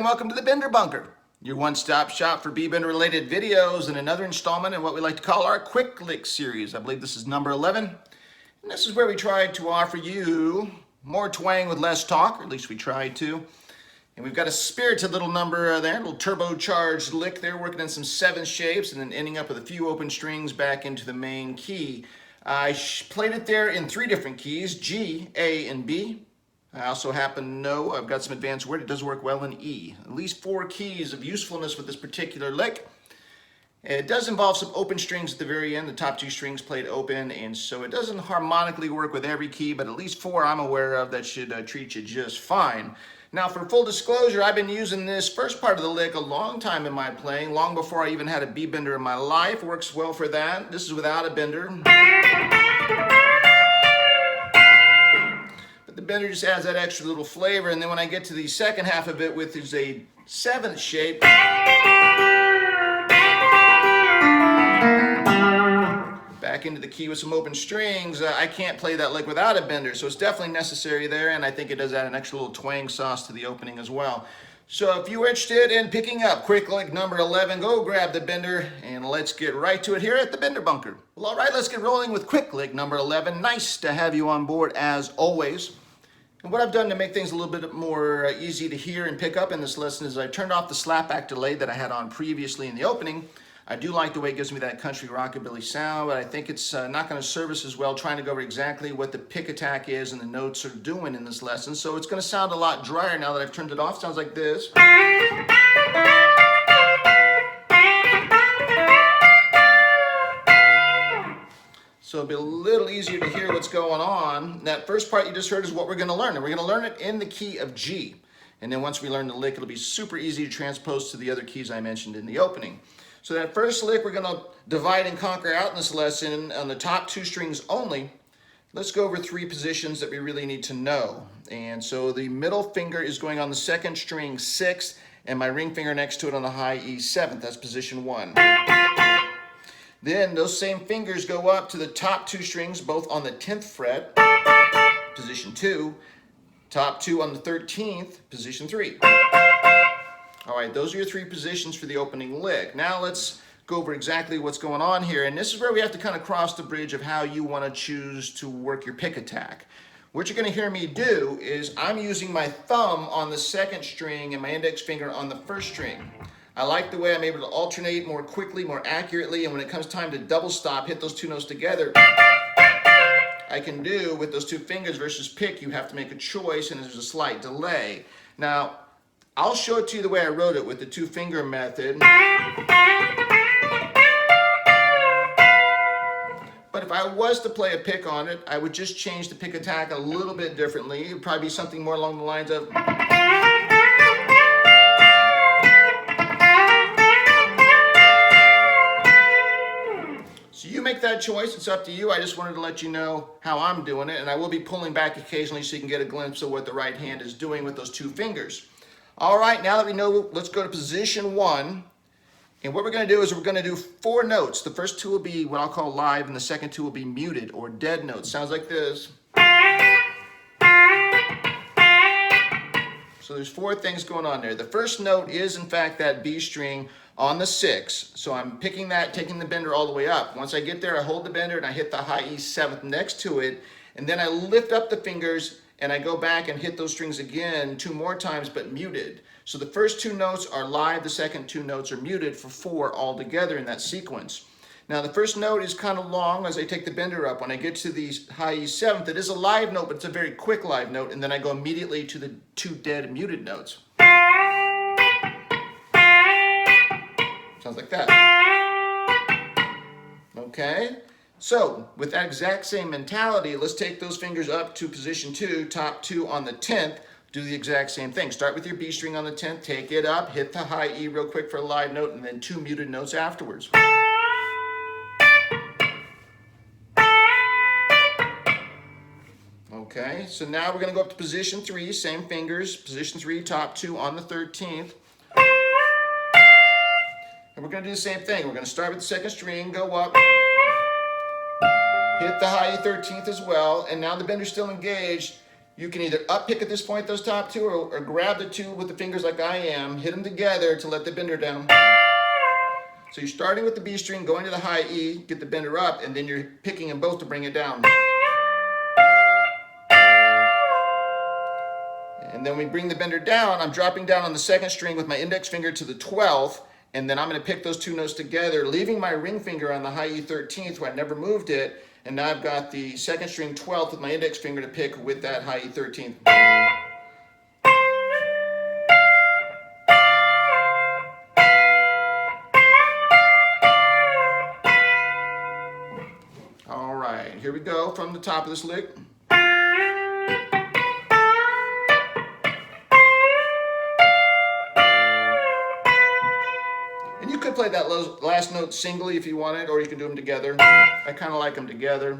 welcome to the Bender Bunker, your one-stop shop for B-Bender related videos and another installment in what we like to call our Quick Lick series. I believe this is number 11, and this is where we try to offer you more twang with less talk, or at least we try to. And we've got a spirited little number there, a little turbocharged lick there, working in some 7 shapes and then ending up with a few open strings back into the main key. I played it there in 3 different keys, G, A, and B. I also happen to know I've got some advanced word. It does work well in E. At least 4 keys of usefulness with this particular lick. It does involve some open strings at the very end. The top 2 strings played open, and so it doesn't harmonically work with every key, but at least 4 I'm aware of that should treat you just fine. Now, for full disclosure, I've been using this first part of the lick a long time in my playing, long before I even had a B-bender in my life. Works well for that. This is without a bender. The bender just adds that extra little flavor, and then when I get to the second half of it, which is a 7th shape, back into the key with some open strings, I can't play that lick without a bender, so it's definitely necessary there, and I think it does add an extra little twang sauce to the opening as well. So if you're interested in picking up Quick Lick number 11, go grab the bender, and let's get right to it here at the Bender Bunker. Well, all right, let's get rolling with Quick Lick number 11. Nice to have you on board as always. And what I've done to make things a little bit more easy to hear and pick up in this lesson is I've turned off the slapback delay that I had on previously in the opening. I do like the way it gives me that country rockabilly sound, but I think it's not going to serve us as well trying to go over exactly what the pick attack is and the notes are doing in this lesson. So it's going to sound a lot drier now that I've turned it off. It sounds like this. So it'll be a little easier to hear what's going on. That first part you just heard is what we're going to learn, and we're going to learn it in the key of G. And then once we learn the lick, it'll be super easy to transpose to the other keys I mentioned in the opening. So that first lick we're going to divide and conquer out in this lesson on the top 2 strings only. Let's go over 3 positions that we really need to know. And so the middle finger is going on the 2nd string 6th, and my ring finger next to it on the high E 7th. That's position 1. Then those same fingers go up to the top 2 strings, both on the 10th fret, position 2, top 2 on the 13th, position 3. All right, those are your 3 positions for the opening lick. Now let's go over exactly what's going on here, and this is where we have to kind of cross the bridge of how you want to choose to work your pick attack. What you're going to hear me do is I'm using my thumb on the 2nd string and my index finger on the 1st string. I like the way I'm able to alternate more quickly, more accurately, and when it comes time to double stop, hit those 2 notes together, I can do with those 2 fingers versus pick. You have to make a choice, and there's a slight delay. Now, I'll show it to you the way I wrote it with the 2-finger method. But if I was to play a pick on it, I would just change the pick attack a little bit differently. It would probably be something more along the lines of... So you make that choice, it's up to you. I just wanted to let you know how I'm doing it, and I will be pulling back occasionally so you can get a glimpse of what the right hand is doing with those 2 fingers. All right, now that we know, let's go to position 1. And what we're going to do is we're going to do 4 notes. The first 2 will be what I'll call live, and the second 2 will be muted or dead notes. Sounds like this. So there's 4 things going on there. The first note is, in fact, that B string on the 6. So I'm picking that, taking the bender all the way up. Once I get there, I hold the bender and I hit the high E 7th next to it. And then I lift up the fingers and I go back and hit those strings again 2 more times, but muted. So the first 2 notes are live, the second 2 notes are muted for 4 all together in that sequence. Now the first note is kind of long as I take the bender up. When I get to the high E 7th, it is a live note, but it's a very quick live note, and then I go immediately to the 2 dead muted notes. Sounds like that. Okay, so with that exact same mentality, let's take those fingers up to position 2, top 2 on the 10th, do the exact same thing. Start with your B string on the 10th, take it up, hit the high E real quick for a live note, and then 2 muted notes afterwards. Okay, so now we're going to go up to position 3, same fingers, position 3, top 2 on the 13th. And we're going to do the same thing. We're going to start with the 2nd string, go up, hit the high E 13th as well, and now the bender's still engaged. You can either up pick at this point, those top two, or grab the two with the fingers like I am, hit them together to let the bender down. So you're starting with the B string, going to the high E, get the bender up, and then you're picking them both to bring it down. And then we bring the bender down, I'm dropping down on the second string with my index finger to the 12th, and then I'm going to pick those two notes together, leaving my ring finger on the high E 13th where I never moved it, and now I've got the second string 12th with my index finger to pick with that high E 13th. All right, here we go from the top of this lick. And you could play that last note singly if you wanted, or you can do them together. I kind of like them together.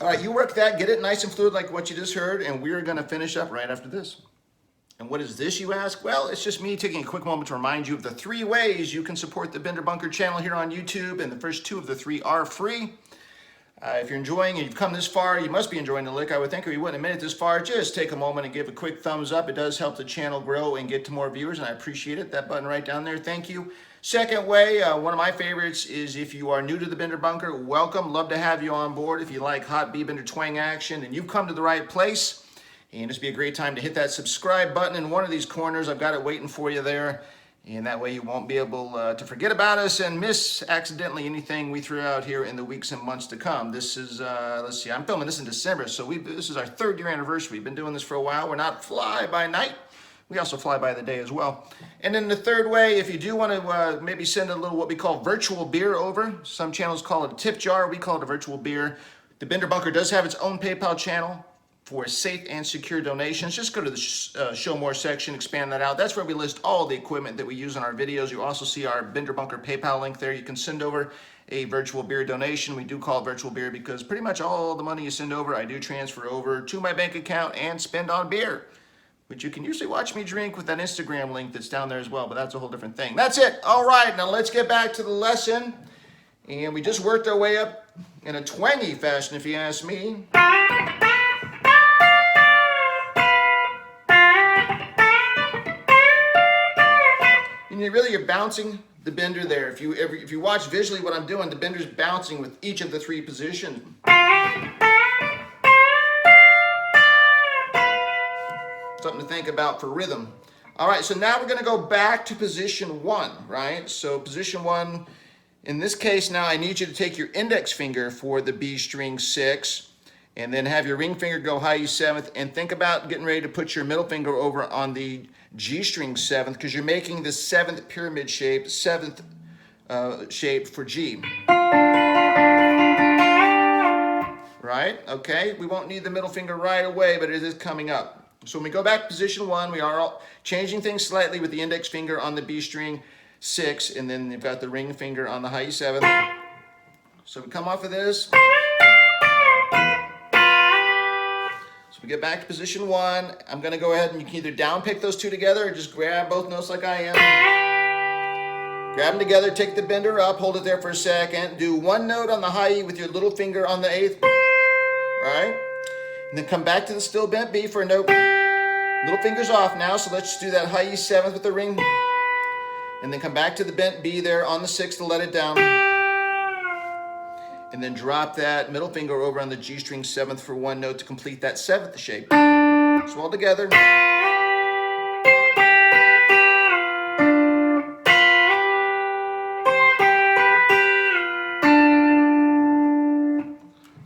All right, you work that, get it nice and fluid like what you just heard, and we're going to finish up right after this. And what is this, you ask? Well, it's just me taking a quick moment to remind you of the 3 ways you can support the Bender Bunker channel here on YouTube, and the first 2 of the 3 are free. If you're enjoying and you've come this far, you must be enjoying the lick, I would think, or you wouldn't have made it this far. Just take a moment and give a quick thumbs up. It does help the channel grow and get to more viewers, and I appreciate it. That button right down there, thank you. Second way, one of my favorites is if you are new to the Bender Bunker, welcome. Love to have you on board. If you like hot B-Bender twang action, and you've come to the right place. And this would be a great time to hit that subscribe button in one of these corners. I've got it waiting for you there. And that way you won't be able to forget about us and miss accidentally anything we threw out here in the weeks and months to come. This is, let's see, I'm filming this in December, so this is our 3rd year anniversary. We've been doing this for a while. We're not fly by night. We also fly by the day as well. And then the third way, if you do want to maybe send a little what we call virtual beer over. Some channels call it a tip jar. We call it a virtual beer. The Bender Bunker does have its own PayPal channel for safe and secure donations. Just go to the show more section, expand that out. That's where we list all the equipment that we use in our videos. You also see our Bender Bunker PayPal link there. You can send over a virtual beer donation. We do call it virtual beer because pretty much all the money you send over, I do transfer over to my bank account and spend on beer, which you can usually watch me drink with that Instagram link that's down there as well, but that's a whole different thing. That's it. All right, now let's get back to the lesson. And we just worked our way up in a twangy fashion, if you ask me. And you're bouncing the bender there. If you watch visually what I'm doing, the bender's bouncing with each of the 3 positions. Something to think about for rhythm. All right, so now we're going to go back to position 1, right? So position 1, in this case now I need you to take your index finger for the B string 6, and then have your ring finger go high E 7th, and think about getting ready to put your middle finger over on the G string 7th, because you're making the 7th pyramid shape, 7th shape for G. Right? Okay, we won't need the middle finger right away, but it is coming up. So when we go back to position 1, we are all changing things slightly with the index finger on the B string 6, and then you've got the ring finger on the high E 7th. So we come off of this. We get back to position 1. I'm going to go ahead and you can either down pick those 2 together or just grab both notes like I am. Grab them together, take the bender up, hold it there for a second. Do 1 note on the high E with your little finger on the 8th. Right? And then come back to the still bent B for a note. Little fingers off now, so let's just do that high E 7th with the ring. And then come back to the bent B there on the 6th to let it down. And then drop that middle finger over on the G string 7th for 1 note to complete that 7th shape. So all together.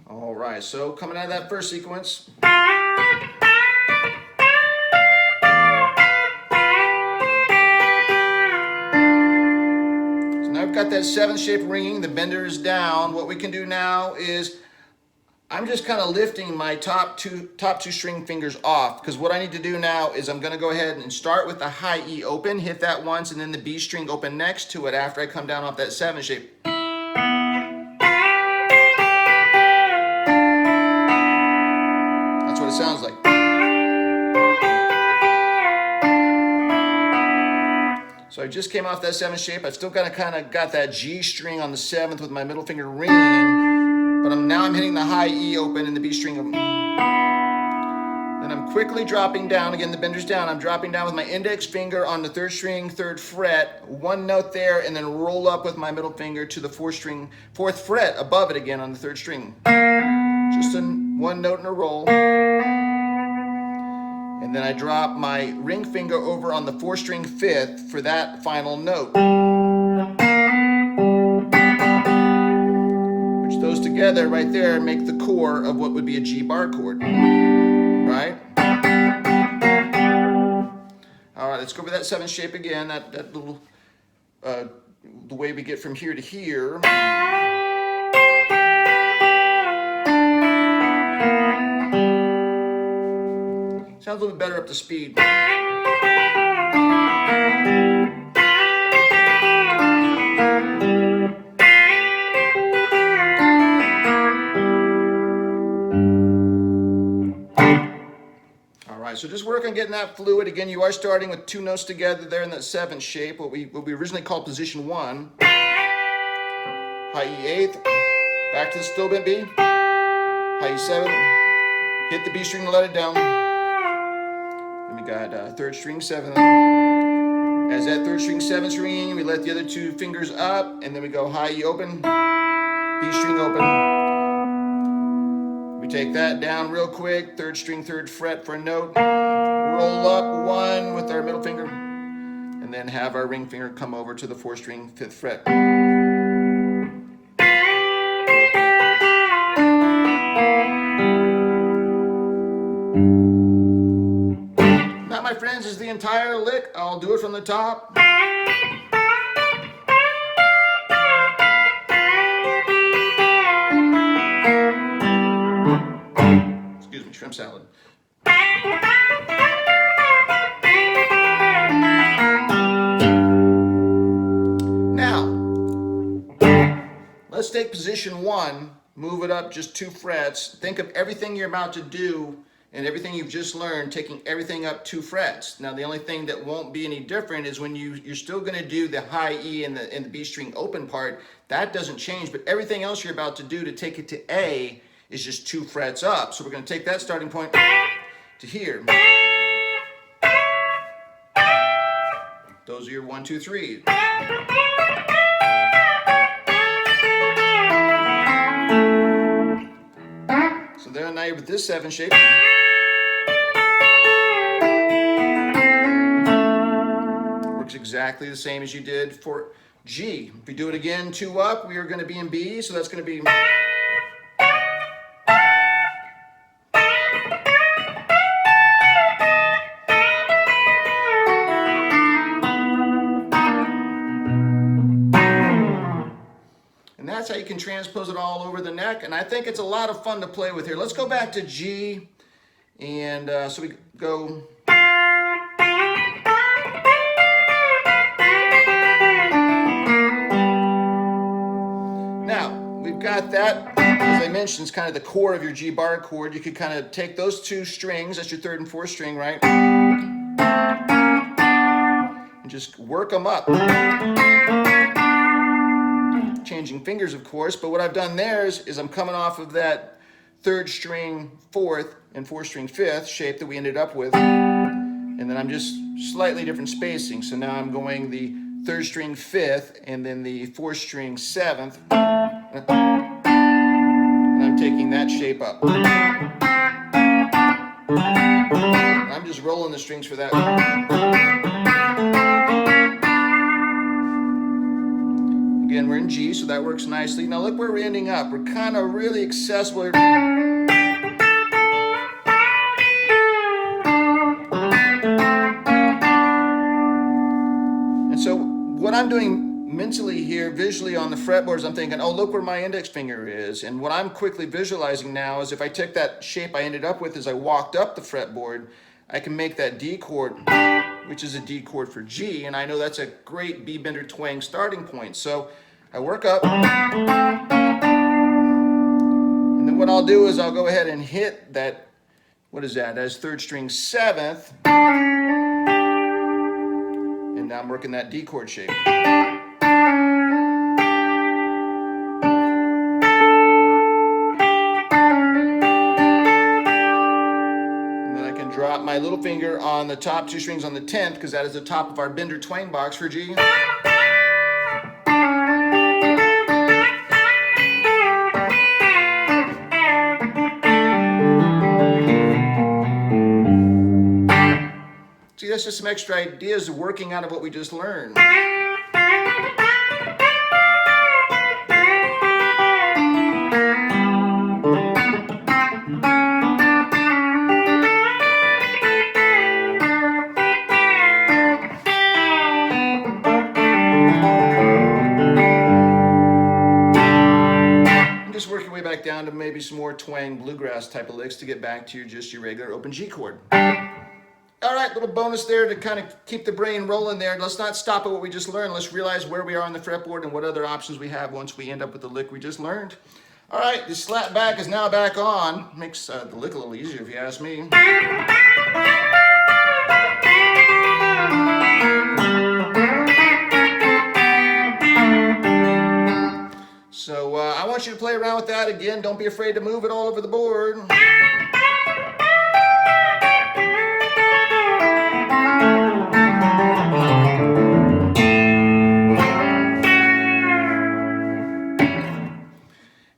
All right, so coming out of that first sequence. Got that 7th shape ringing, the bender is down. What we can do now is I'm just kind of lifting my top two string fingers off, because what I need to do now is I'm going to go ahead and start with the high E open, hit that once, and then the B string open next to it after I come down off that 7th shape. That's what it sounds like. So I just came off that 7th shape. I've still kind of got that G string on the 7th with my middle finger ringing, but now I'm hitting the high E open and the B string open. Then I'm quickly dropping down, again the bender's down, I'm dropping down with my index finger on the 3rd string, 3rd fret, 1 note there, and then roll up with my middle finger to the 4th fret above it again on the 3rd string. Just 1 note in a roll. And then I drop my ring finger over on the 4th string 5th for that final note. Which those together right there make the core of what would be a G bar chord. Right? All right, let's go over that 7th shape again. That little, the way we get from here to here. Sounds a little bit better up to speed. So just work on getting that fluid. Again, you are starting with 2 notes together there in that 7th shape, what we originally called position 1. High E 8th, back to the still bent B, high E 7th, hit the B string to let it down. Then we got 3rd string 7th. As that 3rd string 7th ringing, we let the other 2 fingers up, and then we go high E open, B string open. We take that down real quick, 3rd string, 3rd fret for a note, roll up 1 with our middle finger, and then have our ring finger come over to the 4th string, 5th fret. That, my friends, is the entire lick. I'll do it from the top. Shrimp salad. Now, let's take position 1, move it up just 2 frets. Think of everything you're about to do and everything you've just learned, taking everything up 2 frets. Now, the only thing that won't be any different is when you're still going to do the high E and the B string open part. That doesn't change, but everything else you're about to do to take it to A is just 2 frets up. So we're going to take that starting point to here. Those are your 1, 2, 3. So there, now you're with this 7 shape. Works exactly the same as you did for G. If we do it again, 2 up, we are going to be in B, so that's going to be... That's how you can transpose it all over the neck, and I think it's a lot of fun to play with here. Let's go back to G, and so we go. Now, we've got that, as I mentioned, it's kind of the core of your G bar chord. You could kind of take those 2 strings, that's your 3rd and 4th string, right? And just work them up. Changing fingers, of course, but what I've done there is I'm coming off of that 3rd string 4th and 4th string 5th shape that we ended up with, and then I'm just slightly different spacing. So now I'm going the 3rd string 5th and then the 4th string 7th, and I'm taking that shape up. I'm just rolling the strings for that. Again, we're in G, so that works nicely. Now look where we're ending up. We're kind of really accessible. And so what I'm doing mentally here, visually on the fretboards, I'm thinking, oh, look where my index finger is. And what I'm quickly visualizing now is if I took that shape I ended up with as I walked up the fretboard, I can make that D chord, which is a D chord for G, and I know that's a great B bender twang starting point. So I work up, and then what I'll do is I'll go ahead and hit that, what is that, as 3rd string 7th, and now I'm working that D chord shape. Drop my little finger on the top 2 strings on the 10th, because that is the top of our Bender twang box for G. See, that's just some extra ideas of working out of what we just learned. Working way back down to maybe some more twang bluegrass type of licks to get back to just your regular open G chord. All right, little bonus there to kind of keep the brain rolling there. Let's not stop at what we just learned. Let's realize where we are on the fretboard and what other options we have once we end up with the lick we just learned. All right, the slap back is now back on. Makes the lick a little easier if you ask me. So I want you to play around with that again. Don't be afraid to move it all over the board.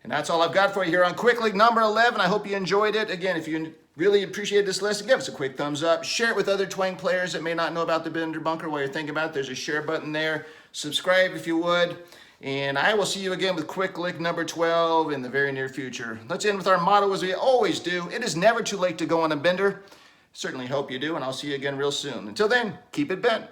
And that's all I've got for you here on Quick Lick number 11. I hope you enjoyed it. Again, if you really appreciate this lesson, give us a quick thumbs up. Share it with other twang players that may not know about the Bender bunker while you're thinking about it. There's a share button there. Subscribe if you would. And I will see you again with Quick Lick number 12 in the very near future. Let's end with our motto as we always do. It is never too late to go on a bender. Certainly hope you do, and I'll see you again real soon. Until then, keep it bent.